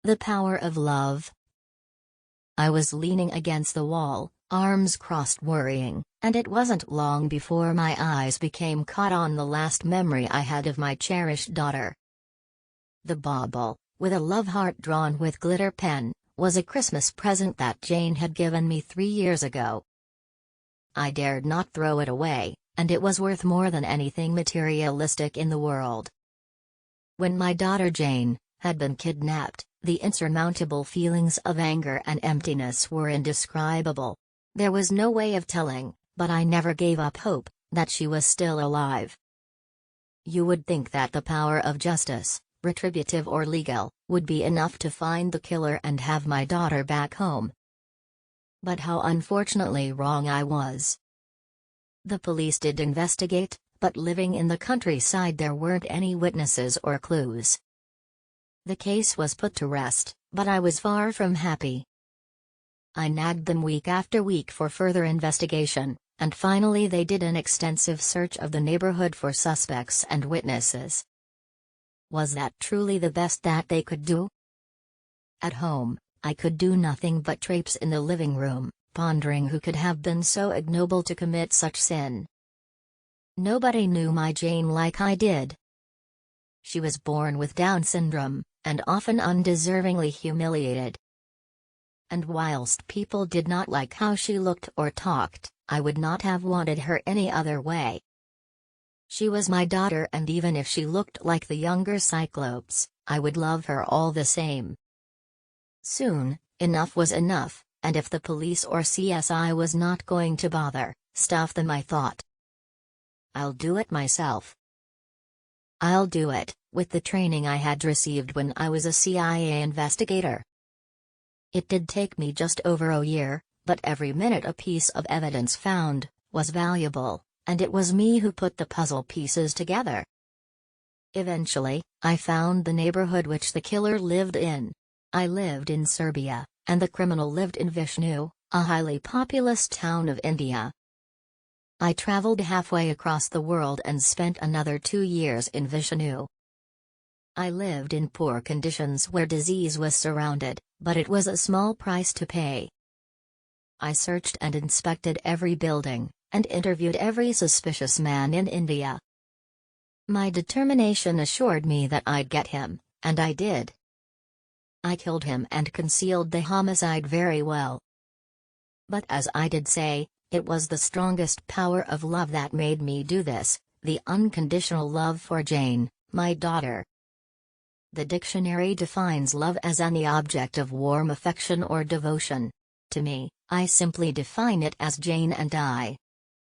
The power of love. I was leaning against the wall, arms crossed worrying, and it wasn't long before my eyes became caught on the last memory I had of my cherished daughter. The bauble, with a love heart drawn with glitter pen, was a Christmas present that Jane had given me 3 years ago. I dared not throw it away, and it was worth more than anything materialistic in the world. When my daughter Jane had been kidnapped, the insurmountable feelings of anger and emptiness were indescribable. There was no way of telling, but I never gave up hope that she was still alive. You would think that the power of justice, retributive or legal, would be enough to find the killer and have my daughter back home. But how unfortunately wrong I was. The police did investigate, but living in the countryside there weren't any witnesses or clues. The case was put to rest, but I was far from happy. I nagged them week after week for further investigation, and finally they did an extensive search of the neighborhood for suspects and witnesses. Was that truly the best that they could do? At home, I could do nothing but traipse in the living room, pondering who could have been so ignoble to commit such sin. Nobody knew my Jane like I did. She was born with Down syndrome, and often undeservingly humiliated. And whilst people did not like how she looked or talked, I would not have wanted her any other way. She was my daughter, and even if she looked like the younger Cyclopes, I would love her all the same. Soon, enough was enough, and if the police or CSI was not going to bother, stuff them, I thought. I'll do it myself. I'll do it, with the training I had received when I was a CIA investigator. It did take me just over a year, but every minute a piece of evidence found was valuable, and it was me who put the puzzle pieces together. Eventually, I found the neighborhood which the killer lived in. I lived in Serbia, and the criminal lived in Vishnu, a highly populous town of India. I traveled halfway across the world and spent another 2 years in Vishnu. I lived in poor conditions where disease was surrounded, but it was a small price to pay. I searched and inspected every building, and interviewed every suspicious man in India. My determination assured me that I'd get him, and I did. I killed him and concealed the homicide very well. But as I did say, it was the strongest power of love that made me do this, the unconditional love for Jane, my daughter. The dictionary defines love as any object of warm affection or devotion. To me, I simply define it as Jane and I.